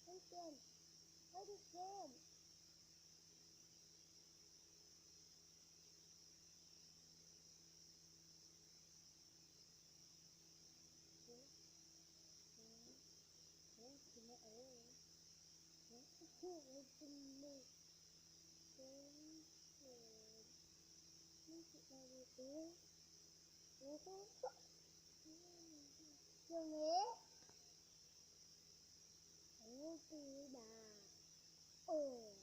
lên tiền, hãy đi xem. Đấy thì mẹ ơi, đấy thì mẹ tình mẹ, đấy thì chị là gì thế? Ủa không sợ nhiều nhé. Ủa thì bà ồ